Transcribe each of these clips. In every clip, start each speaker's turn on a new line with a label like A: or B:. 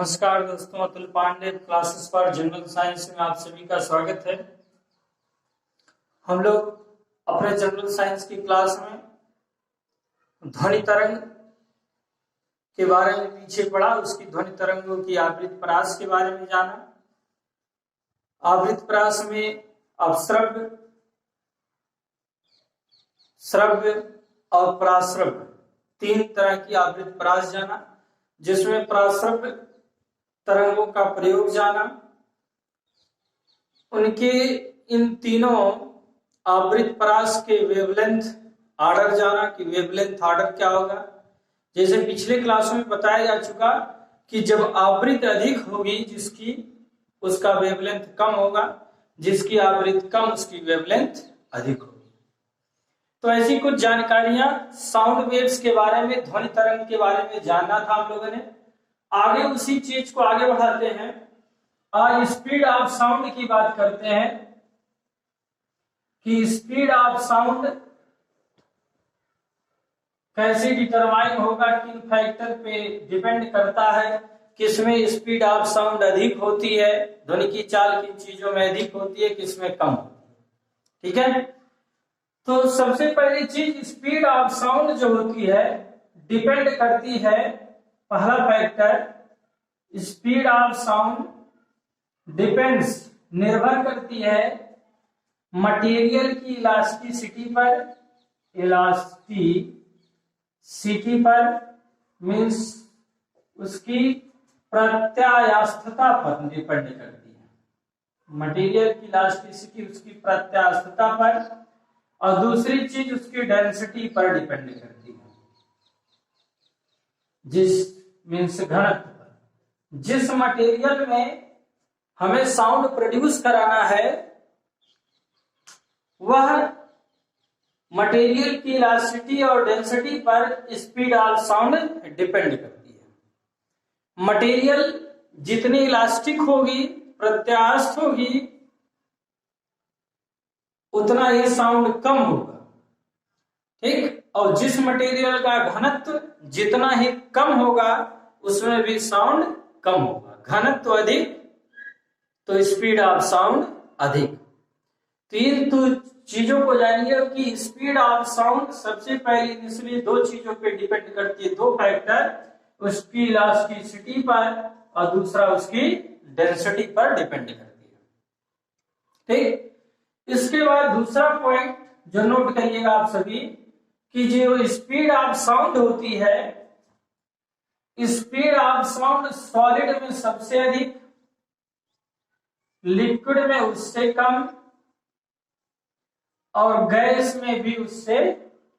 A: नमस्कार दोस्तों, Atul Pandey classes for general science में आप सभी का स्वागत है। हम लोग अपने जनरल साइंस की क्लास में ध्वनि तरंग के बारे में पीछे पढ़ा, उसकी ध्वनि तरंगों की आवृत्ति परास के बारे में जाना। आवृत्ति परास में अपश्रव्य, श्रव्य और पराश्रव्य तीन तरह की आवृत्ति परास जाना, जिसमें पराश्रव्य तरंगों का प्रयोग जाना। उनके इन तीनों आवृत्ति परास के वेवलेंथ ऑर्डर जाना कि वेवलेंथ ऑर्डर क्या होगा। जैसे पिछले क्लासों में बताया जा चुका कि जब आवृत्ति अधिक होगी जिसकी, उसका वेवलेंथ कम होगा, जिसकी आवृत्ति कम उसकी वेवलेंथ अधिक होगी। तो ऐसी कुछ जानकारियां साउंड वेव्स के बारे में, ध्वनि तरंग के बारे में जानना था हम लोगों ने। आगे उसी चीज को आगे बढ़ाते हैं। आज स्पीड ऑफ साउंड की बात करते हैं कि स्पीड ऑफ साउंड कैसे डिटरमाइन होगा, किन फैक्टर पे डिपेंड करता है, किसमें स्पीड ऑफ साउंड अधिक होती है, ध्वनि की चाल किन चीजों में अधिक होती है, किसमें कम होती है। ठीक है, तो सबसे पहली चीज स्पीड ऑफ साउंड जो होती है डिपेंड करती है, पहला factor speed of sound depends, निर्भर करती है मटेरियल की इलास्टिसिटी पर। इलास्टिसिटी पर मींस उसकी प्रत्यास्थता पर डिपेंड करती है। मटेरियल की इलास्टिसिटी उसकी प्रत्यास्थता पर, और दूसरी चीज उसकी डेंसिटी पर डिपेंड करती है, जिस मीन्स घनत्व पर। जिस मटेरियल में हमें साउंड प्रोड्यूस कराना है वह मटेरियल की इलास्टिसिटी और डेंसिटी पर स्पीड ऑफ साउंड डिपेंड करती है। मटेरियल जितनी इलास्टिक होगी, प्रत्यास्थ होगी, उतना ही साउंड कम होगा। ठीक, और जिस मटेरियल का घनत्व जितना ही कम होगा उसमें भी साउंड कम होगा। घनत्व अधिक तो स्पीड ऑफ साउंड अधिक। तीन तो चीजों को जानिए कि स्पीड ऑफ साउंड सबसे पहले इनिशियली दो चीजों पे डिपेंड करती है, दो फैक्टर, उसकी इलास्टिसिटी पर और दूसरा उसकी डेंसिटी पर डिपेंड करती है। ठीक, इसके बाद दूसरा पॉइंट जो नोट करिएगा आप सभी कि जो स्पीड ऑफ साउंड होती है, स्पीड ऑफ साउंड सॉलिड में सबसे अधिक, लिक्विड में उससे कम और गैस में भी उससे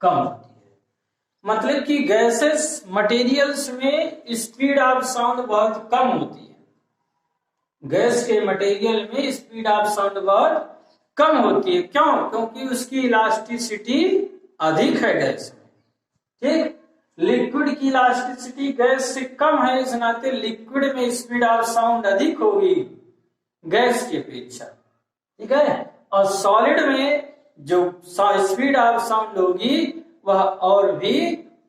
A: कम होती है। मतलब कि गैसेस मटेरियल्स में स्पीड ऑफ साउंड बहुत कम होती है। गैस के मटेरियल में स्पीड ऑफ साउंड बहुत कम होती है। क्यों? क्योंकि उसकी इलास्टिसिटी अधिक है गैस में। ठीक, लिक्विड की इलास्टिसिटी गैस से कम है, इस नाते लिक्विड में स्पीड ऑफ साउंड अधिक होगी गैस की अपेक्षा। ठीक है, और सॉलिड में जो स्पीड ऑफ साउंड होगी वह और भी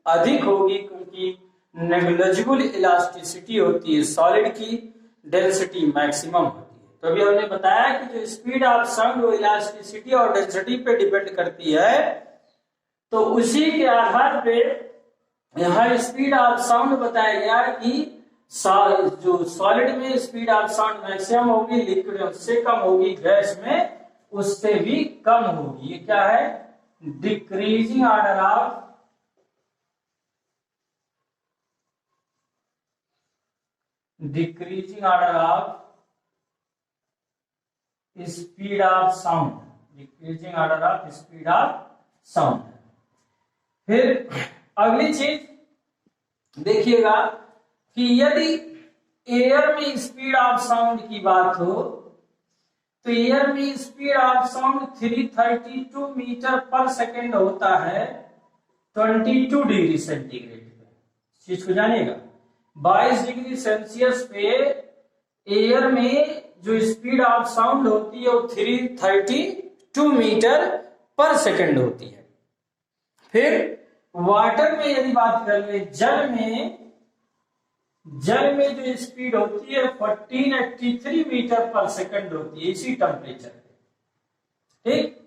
A: अधिक होगी, क्योंकि नेग्लिजिबल इलास्टिसिटी होती है सॉलिड की, डेंसिटी मैक्सिमम होती है। तो अभी हमने बताया कि जो स्पीड ऑफ साउंड वो इलास्टिसिटी और डेंसिटी पे डिपेंड करती है। तो उसी के आधार पे यहाँ स्पीड ऑफ साउंड बताया गया कि जो सॉलिड में स्पीड ऑफ साउंड मैक्सिमम होगी, लिक्विड में उससे कम होगी, गैस में उससे भी कम होगी। ये क्या है? Decreasing order of speed of sound, decreasing order of speed of sound. फिर अगली चीज देखिएगा कि यदि एयर में स्पीड ऑफ साउंड की बात हो तो एयर में स्पीड ऑफ साउंड 332 मीटर पर सेकेंड होता है 22 डिग्री सेंटीग्रेड पे। चीज को जानिएगा, 22 डिग्री सेल्सियस पे एयर में जो स्पीड ऑफ साउंड होती है वो 332 मीटर पर सेकेंड होती है। फिर वाटर में यदि बात कर ले, जल में जल में जो स्पीड होती है 1483 मीटर पर सेकंड होती है इसी टेम्परेचर पे, ठीक।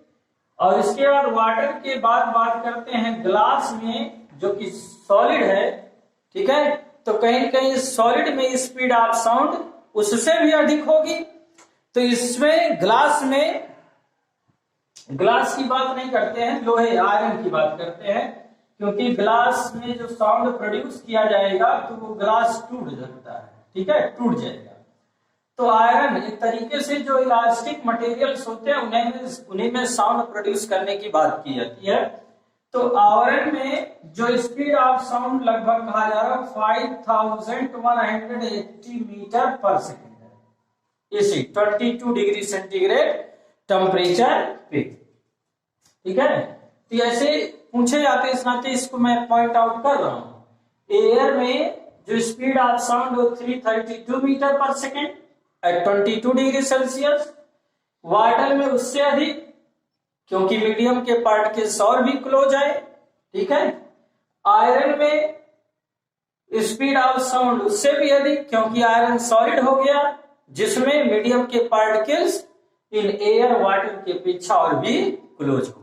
A: और इसके बाद वाटर के बाद बात करते हैं ग्लास में जो कि सॉलिड है, ठीक है। तो कहीं कहीं सॉलिड में स्पीड ऑफ साउंड उससे भी अधिक होगी। तो इसमें ग्लास की बात नहीं करते हैं, लोहे आयरन की बात करते हैं, क्योंकि ग्लास में जो साउंड प्रोड्यूस किया जाएगा तो वो ग्लास टूट सकता है, ठीक है, टूट जाएगा। तो आयरन एक तरीके से जो इलास्टिक मटेरियल्स होते हैं उन्हीं में साउंड प्रोड्यूस करने की बात की जाती है। तो आयरन में जो स्पीड ऑफ साउंड लगभग कहा जा रहा है 5180 मीटर पर सेकेंड है, इसी 22 डिग्री सेंटीग्रेड टेम्परेचर पे, ठीक है। तो ऐसे पूछे जाते हैं, इस नाते इसको मैं पॉइंट आउट कर रहा हूं। एयर में जो स्पीड ऑफ साउंड हो 332 मीटर पर second at 22 degree Celsius, water में उससे अधिक, क्योंकि मीडियम के पार्टिकल्स और भी क्लोज है, ठीक है। आयरन में स्पीड ऑफ साउंड उससे भी अधिक, क्योंकि आयरन सॉलिड हो गया जिसमें मीडियम के पार्टिकल्स इन एयर वाटर के अपेक्षा और भी क्लोज हो गए।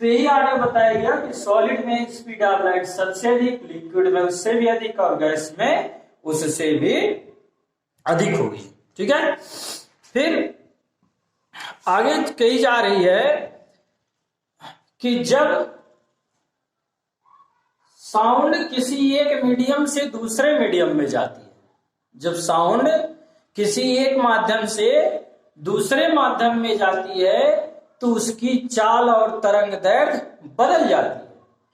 A: तो यही आगे बताया गया कि सॉलिड में स्पीड ऑफ लाइट सबसे अधिक, लिक्विड में उससे भी अधिक और गैस में उससे भी अधिक होगी, ठीक है। फिर आगे कही जा रही है कि जब साउंड किसी एक मीडियम से दूसरे मीडियम में जाती है, जब साउंड किसी एक माध्यम से दूसरे माध्यम में जाती है तो उसकी चाल और तरंग दैर्घ्य बदल जाती है।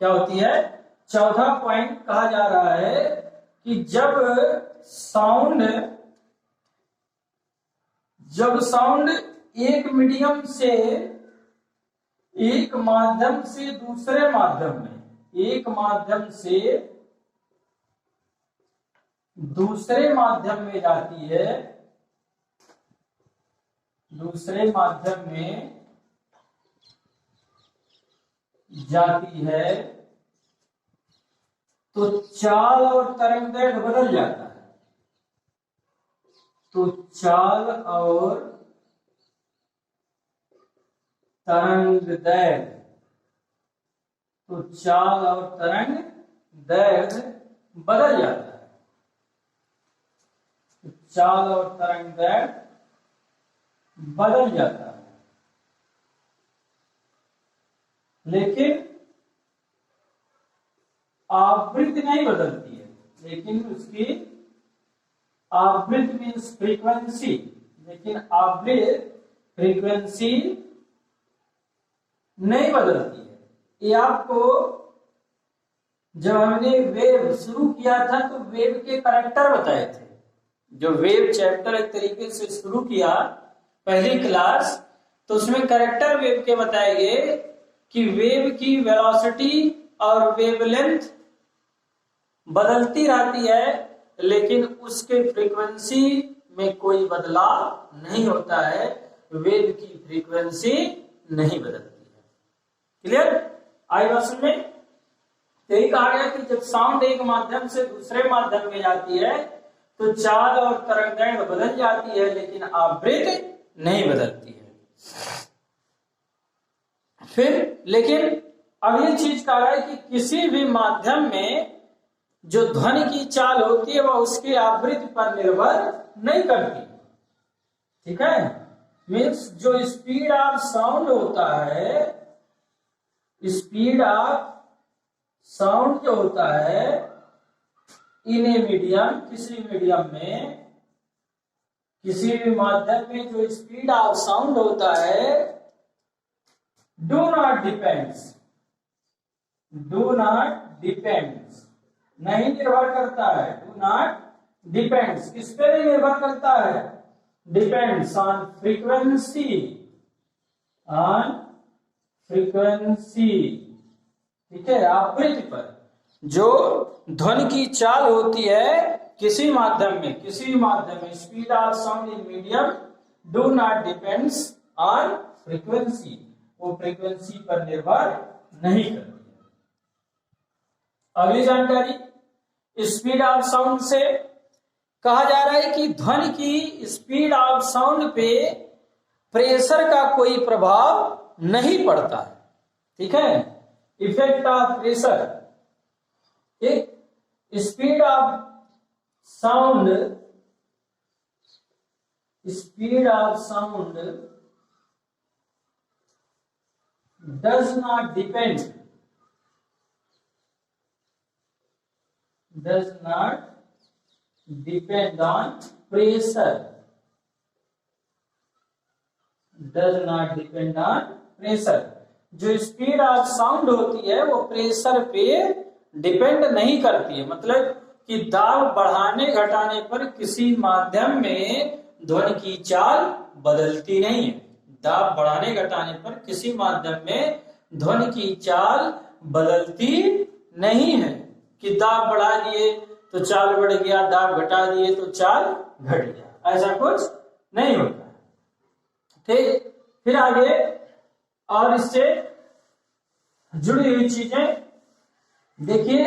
A: क्या होती है? चौथा पॉइंट कहा जा रहा है कि जब साउंड एक मीडियम से एक माध्यम से दूसरे माध्यम में, एक माध्यम से दूसरे माध्यम में जाती है, दूसरे माध्यम में जाती है तो चाल और तरंग दैर्घ्य बदल जाता है। तो चाल और तरंग दैर्घ्य, तो चाल और तरंग दैर्घ्य बदल जाता है। तो चाल और तरंग दैर्घ्य बदल जाता है, लेकिन आवृत्ति नहीं बदलती है। लेकिन उसकी आवृत्ति मीन्स फ्रीक्वेंसी, लेकिन आवृत्ति फ्रीक्वेंसी नहीं बदलती है। ये आपको जब हमने वेव शुरू किया था तो वेव के करैक्टर बताए थे। जो वेव चैप्टर एक तरीके से शुरू किया पहली क्लास, तो उसमें करैक्टर वेव के बताए गए कि वेव की वेलोसिटी और वेवलेंथ बदलती रहती है, लेकिन उसके फ्रीक्वेंसी में कोई बदलाव नहीं होता है। वेव की फ्रीक्वेंसी नहीं बदलती है। क्लियर? आई बात समझ में? यही कहा गया कि जब साउंड एक माध्यम से दूसरे माध्यम में जाती है तो चाल और तरंग दैर्घ्य बदल जाती है, लेकिन आवृत्ति नहीं बदलती है। फिर लेकिन अगली चीज कहा है कि किसी भी माध्यम में जो ध्वनि की चाल होती है वह उसकी आवृत्ति पर निर्भर नहीं करती, ठीक है। मीन्स जो स्पीड ऑफ साउंड होता है, स्पीड ऑफ साउंड जो होता है इन ए मीडियम, किसी मीडियम में, किसी भी माध्यम में जो स्पीड ऑफ साउंड होता है डू नॉट डिपेंड्स, नहीं निर्भर करता है। डू नॉट डिपेंड्स, किस पे नहीं निर्भर करता है? डिपेंड्स ऑन फ्रीक्वेंसी, ठीक है, आवृत्ति पर। जो ध्वनि की चाल होती है किसी माध्यम में, speed of sound in medium do not depends on frequency, वो फ्रीक्वेंसी पर निर्भर नहीं करती है। अगली जानकारी, स्पीड ऑफ साउंड से कहा जा रहा है कि ध्वनि की स्पीड ऑफ साउंड पे प्रेशर का कोई प्रभाव नहीं पड़ता है। ठीक है, इफेक्ट ऑफ प्रेशर, एक speed of sound, speed of sound does not depend on pressure, does not depend on pressure। जो स्पीड ऑफ साउंड होती है वो प्रेशर पे डिपेंड नहीं करती है, मतलब कि दाब बढ़ाने घटाने पर किसी माध्यम में ध्वनि की चाल बदलती नहीं है। दाब बढ़ाने घटाने पर किसी माध्यम में ध्वनि की चाल बदलती नहीं है कि दाब बढ़ा दिए तो चाल बढ़ गया, दाब घटा दिए तो चाल घट गया, ऐसा कुछ नहीं होता। ठीक, फिर आगे और इससे जुड़ी हुई चीजें देखिए।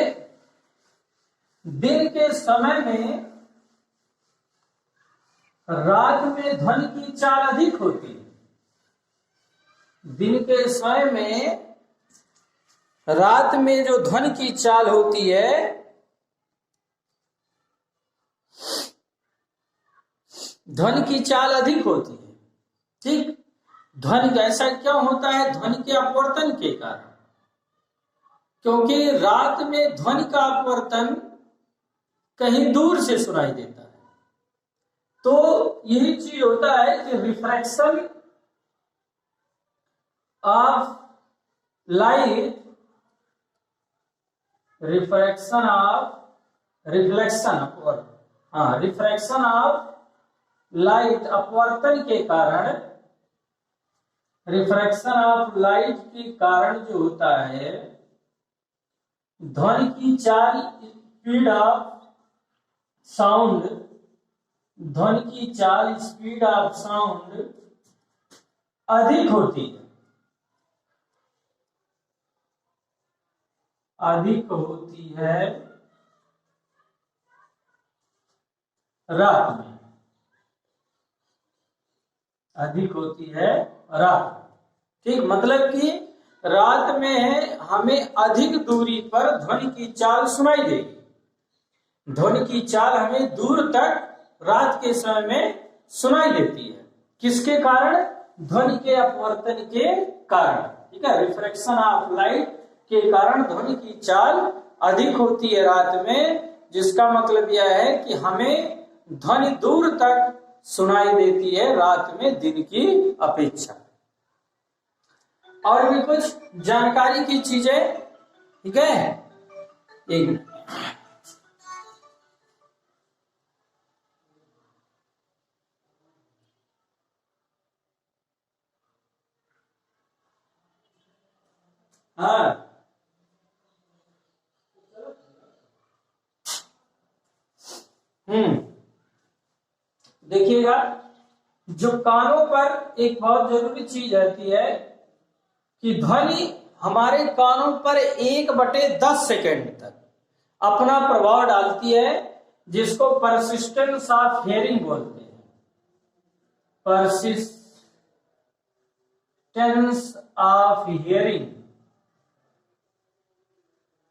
A: दिन के समय में रात में ध्वनि की चाल अधिक होती है। दिन के समय में रात में जो ध्वनि की चाल होती है ध्वनि की चाल अधिक होती है। ठीक, ध्वनि ऐसा क्यों होता है? ध्वनि के अपवर्तन के कारण, क्योंकि रात में ध्वनि का अपवर्तन कहीं दूर से सुनाई देता है, तो यही चीज होता है कि refraction of light, refraction of light अपवर्तन के कारण, रिफ्रैक्शन ऑफ लाइट के कारण जो होता है ध्वनि की चाल, स्पीड ऑफ साउंड, ध्वनि की चाल स्पीड ऑफ साउंड अधिक होती है, अधिक होती है रात में, अधिक होती है रात में। ठीक, मतलब कि रात में हमें अधिक दूरी पर ध्वनि की चाल सुनाई देगी। ध्वनि की चाल हमें दूर तक रात के समय में सुनाई देती है, किसके कारण? ध्वनि के अपवर्तन के कारण। ठीक है, रिफ्रैक्शन ऑफ लाइट के कारण ध्वनि की चाल अधिक होती है रात में, जिसका मतलब यह है कि हमें ध्वनि दूर तक सुनाई देती है रात में दिन की अपेक्षा। और भी कुछ जानकारी की चीजें, ठीक है, एक मिनट। हाँ, देखिएगा, जो कानों पर एक बहुत जरूरी चीज रहती है कि ध्वनि हमारे कानों पर 1/10 सेकेंड तक अपना प्रभाव डालती है, जिसको परसिस्टेंस ऑफ हियरिंग बोलते हैं। Persistence of hearing,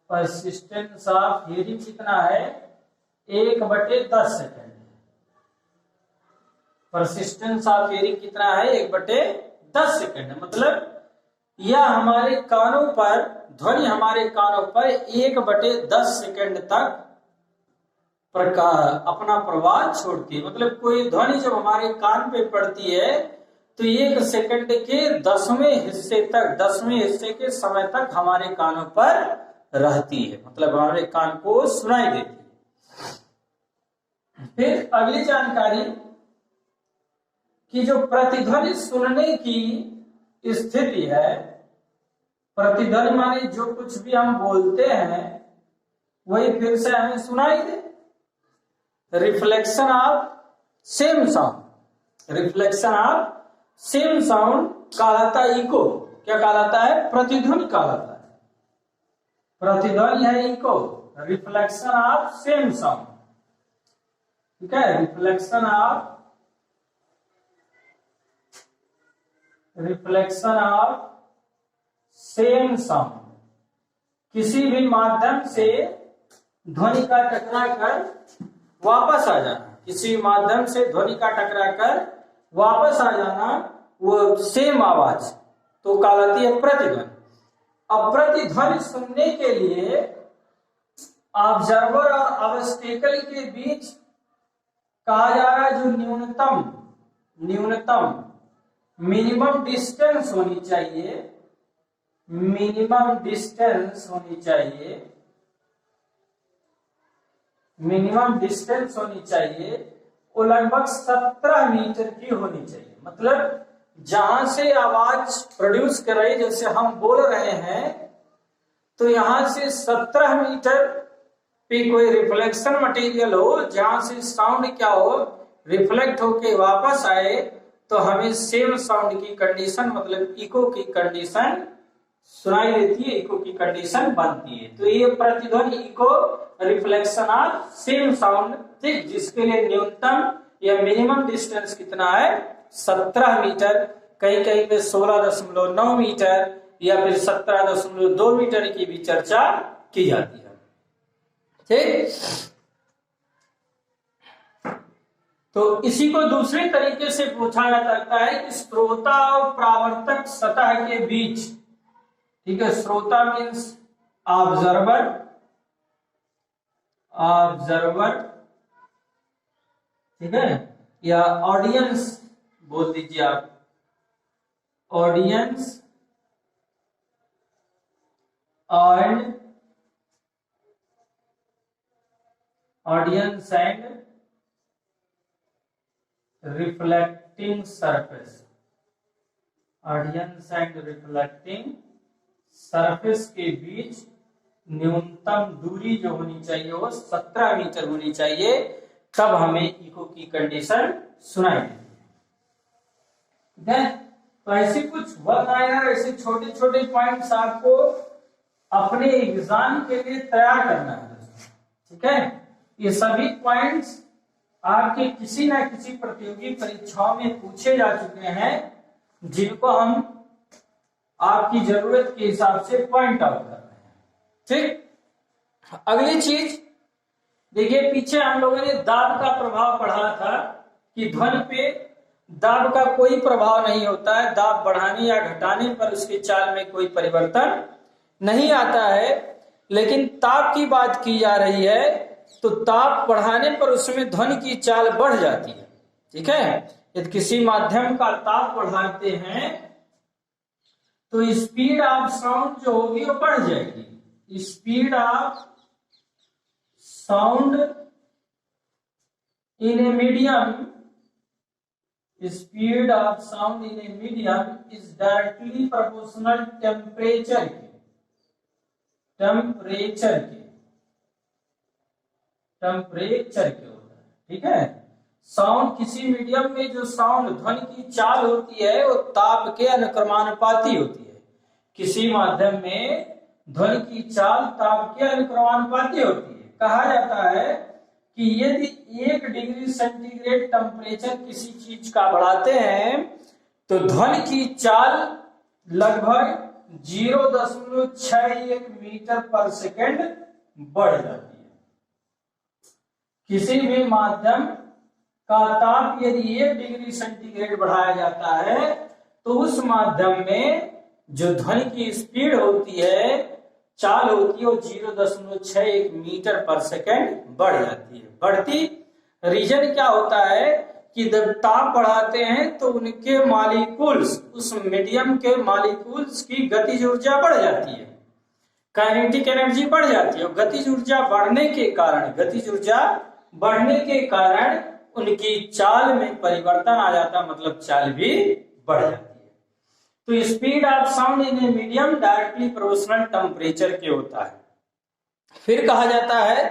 A: persistence of hearing कितना है? 1/10 सेकेंड। परसिस्टेंस ऑफ हियरिंग कितना है? 1/10 सेकेंड। मतलब यह हमारे कानों पर, ध्वनि हमारे कानों पर 1/10 सेकेंड तक अपना प्रभाव छोड़ती है। मतलब कोई ध्वनि जब हमारे कान पे पड़ती है तो 1 सेकेंड के 10वें हिस्से तक, 10वें हिस्से के समय तक हमारे कानों पर रहती है, मतलब हमारे कान को सुनाई देती है। फिर अगली जानकारी कि जो प्रतिध्वनि सुनने की स्थिति है, प्रतिध्वनि माने जो कुछ भी हम बोलते हैं वही फिर से हमें सुनाई दे। Reflection of same sound, reflection of same sound कहलाता है इको। क्या कहलाता है? प्रतिध्वनि कहलाता है। प्रतिध्वनि है echo, reflection of same sound. ठीक है, रिफ्लेक्शन ऑफ सेम साउंड, किसी भी माध्यम से ध्वनि का टकरा कर वापस आ जाना, किसी माध्यम से ध्वनि का टकरा कर वापस आ जाना, वो सेम आवाज तो कहलाती है प्रतिध्वनि। अब प्रतिध्वनि सुनने के लिए ऑब्जर्वर और ऑब्स्टेकल के बीच कहा जा रहा है जो न्यूनतम मिनिमम डिस्टेंस होनी चाहिए, मिनिमम डिस्टेंस होनी चाहिए, वो लगभग 17 मीटर की होनी चाहिए। मतलब जहां से आवाज प्रोड्यूस कर रही, जैसे हम बोल रहे हैं, तो यहां से 17 मीटर पे कोई रिफ्लेक्शन मटेरियल हो, जहां से साउंड क्या हो, रिफ्लेक्ट होके वापस आए, तो हमें सेम साउंड की कंडीशन, मतलब इको की कंडीशन सुनाई देती है, इको की कंडीशन बनती है। तो ये प्रतिध्वनि echo reflection of same sound, ठीक, जिसके लिए न्यूनतम या मिनिमम डिस्टेंस कितना है, 17 मीटर, कहीं कहीं पे 16.9 मीटर या फिर 17.2 मीटर की भी चर्चा की जाती है। ठीक, तो इसी को दूसरे तरीके से पूछा जा सकता है कि श्रोता और परावर्तक सतह के बीच, ठीक है, श्रोता मीन्स ऑब्जर्वर, ठीक है, या ऑडियंस बोल दीजिए आप, audience and reflecting surface, audience and reflecting surface के बीच न्यूनतम दूरी जो होनी चाहिए वो 17 मीटर होनी चाहिए, तब हमें इको की कंडीशन सुनाई देती है। ठीक है, तो ऐसे कुछ वन लाइनर, ऐसे छोटे छोटे पॉइंट्स आपको अपने एग्जाम के लिए तैयार करना है। ठीक है, ये सभी पॉइंट्स आपके किसी न किसी प्रतियोगी परीक्षाओं में पूछे जा चुके हैं, जिनको हम आपकी जरूरत के हिसाब से पॉइंट आउट कर रहे हैं। ठीक, अगली चीज देखिए, पीछे हम लोगों ने दाब का प्रभाव पढ़ा था कि ध्वनि पे दाब का कोई प्रभाव नहीं होता है, दाब बढ़ाने या घटाने पर उसके चाल में कोई परिवर्तन नहीं आता है। लेकिन ताप की बात की जा रही है, तो ताप बढ़ाने पर उसमें ध्वनि की चाल बढ़ जाती है। ठीक है, यदि किसी माध्यम का ताप बढ़ाते हैं तो स्पीड ऑफ साउंड जो होगी वो बढ़ जाएगी। Speed of sound in a medium, speed of sound in a medium is directly proportional temperature के होता है। ठीक है, साउंड किसी मीडियम में जो साउंड ध्वनि की चाल होती है वो ताप के अनुक्रमानुपाती होती है। किसी माध्यम में ध्वनि की चाल ताप के अनुक्रमानुपाती होती है। कहा जाता है कि यदि 1 डिग्री सेंटीग्रेड टेम्परेचर किसी चीज का बढ़ाते हैं तो ध्वनि की चाल लगभग 0.61 मीटर पर सेकेंड बढ़ जाती है। किसी भी माध्यम का ताप यदि 1 डिग्री सेंटीग्रेड बढ़ाया जाता है तो उस माध्यम में जो ध्वनि की स्पीड होती है, चाल होती है, वो 0.61 मीटर पर सेकेंड बढ़ जाती है। बढ़ती रीजन क्या होता है कि जब ताप बढ़ाते हैं तो उनके मॉलिक्यूल्स, उस मीडियम के मॉलिक्यूल्स की गतिज ऊर्जा बढ़ जाती है, काइनेटिक एनर्जी बढ़ जाती है। और गतिज ऊर्जा बढ़ने के कारण उनकी चाल में परिवर्तन आ जाता, मतलब चाल भी बढ़ जाती है। तो speed of sound in a medium directly proportional temperature के होता है। फिर कहा जाता है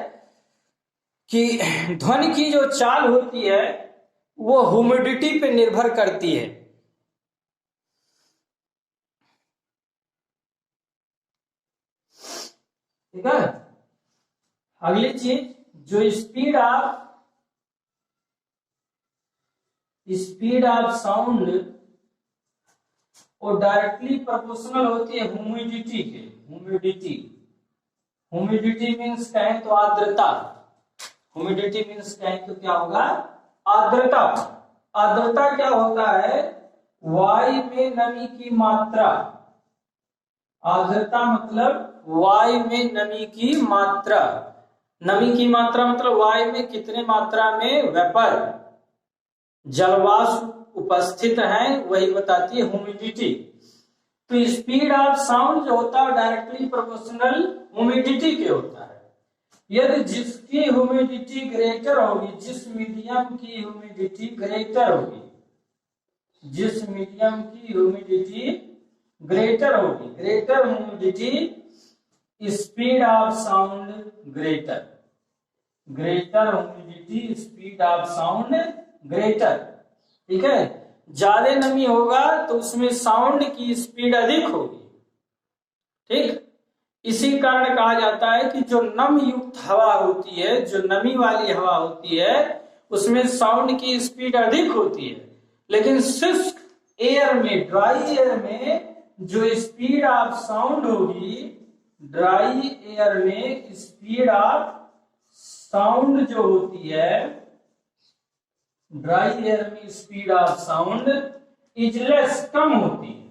A: कि ध्वनि की जो चाल होती है वो ह्यूमिडिटी पे निर्भर करती है। ठीक है, अगली चीज, जो speed of speed of sound और डायरेक्टली प्रोपोर्शनल होती है ह्यूमिडिटी के। ह्यूमिडिटी मीन्स कहें तो आर्द्रता। ह्यूमिडिटी मीन्स कहें तो क्या होगा? आर्द्रता। आर्द्रता क्या होता है? वायु में नमी की मात्रा। आर्द्रता मतलब वायु में नमी की मात्रा। नमी की मात्रा मतलब वायु में कितने मात्रा में वेपर जलवाष्प उपस्थित है, वही बताती है ह्यूमिडिटी। तो स्पीड ऑफ साउंड जो होता है डायरेक्टली प्रोपोर्शनल ह्यूमिडिटी के होता है। यदि जिसकी ह्यूमिडिटी ग्रेटर होगी, जिस मीडियम की ह्यूमिडिटी ग्रेटर होगी, जिस मीडियम की ह्यूमिडिटी ग्रेटर होगी, greater humidity speed of sound greater. Greater humidity speed of sound greater. ठीक है, ज्यादा नमी होगा तो उसमें साउंड की स्पीड अधिक होगी। ठीक, इसी कारण कहा जाता है कि जो नम युक्त हवा होती है, जो नमी वाली हवा होती है, उसमें साउंड की स्पीड अधिक होती है। लेकिन शुष्क एयर में, ड्राई एयर में जो स्पीड ऑफ साउंड होगी, ड्राई एयर में स्पीड ऑफ साउंड जो होती है, ड्राई एयर में speed of sound is less, कम होती है।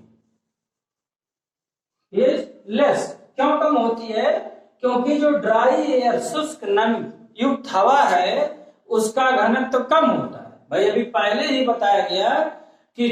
A: इज लेस, क्यों कम होती है? क्योंकि जो ड्राई एयर, शुष्क नमी युक्त हवा है, उसका घनत्व तो कम होता है। भाई अभी पहले ही बताया गया कि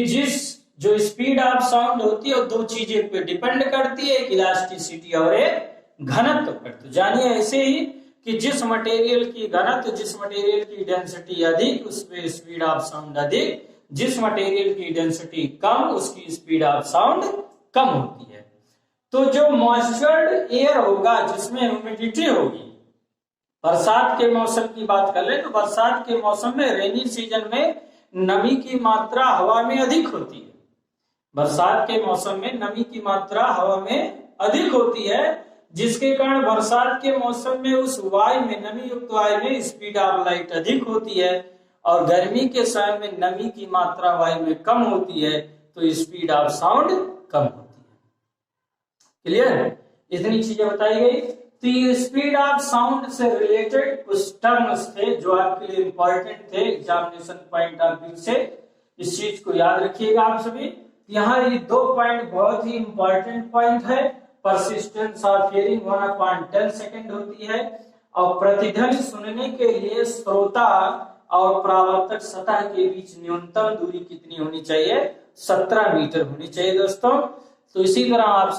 A: जो स्पीड ऑफ साउंड होती है वो दो चीजें पे डिपेंड करती है, एक इलास्टिसिटी और एक घनत्व पर। तो जानिए ऐसे ही कि जिस मटेरियल की घनत्व, जिस मटेरियल की डेंसिटी अधिक, उस पे स्पीड ऑफ साउंड अधिक, जिस मटेरियल की डेंसिटी कम, उसकी स्पीड ऑफ साउंड कम होती है। तो जो मॉइस्चर्ड एयर होगा, जिसमें ह्यूमिडिटी होगी, बरसात के मौसम की बात कर ले तो बरसात के मौसम में, रेनी सीजन में नमी की मात्रा हवा में अधिक होती है। बरसात के मौसम में नमी की मात्रा हवा में अधिक होती है, जिसके कारण बरसात के मौसम में उस वायु में, नमी युक्त वायु में स्पीड ऑफ लाइट अधिक होती है, और गर्मी के समय में नमी की मात्रा वायु में कम होती है, तो स्पीड ऑफ साउंड कम होती है। क्लियर? इतनी चीजें बताई गई। तो ये स्पीड ऑफ साउंड से रिलेटेड कुछ टर्म्स थे जो आपके लिए इंपॉर्टेंट थे एग्जामिनेशन पॉइंट ऑफ व्यू से। इस चीज को याद रखिएगा आप सभी। यहाँ ये दो पॉइंट बहुत ही इंपॉर्टेंट पॉइंट है। परसिस्टेंस ऑफ हियरिंग 1/10 सेकेंड होती है, और प्रतिध्वनि सुनने के लिए श्रोता और परावर्तक सतह के बीच न्यूनतम दूरी कितनी होनी चाहिए? 17 मीटर होनी चाहिए दोस्तों। तो इसी तरह आप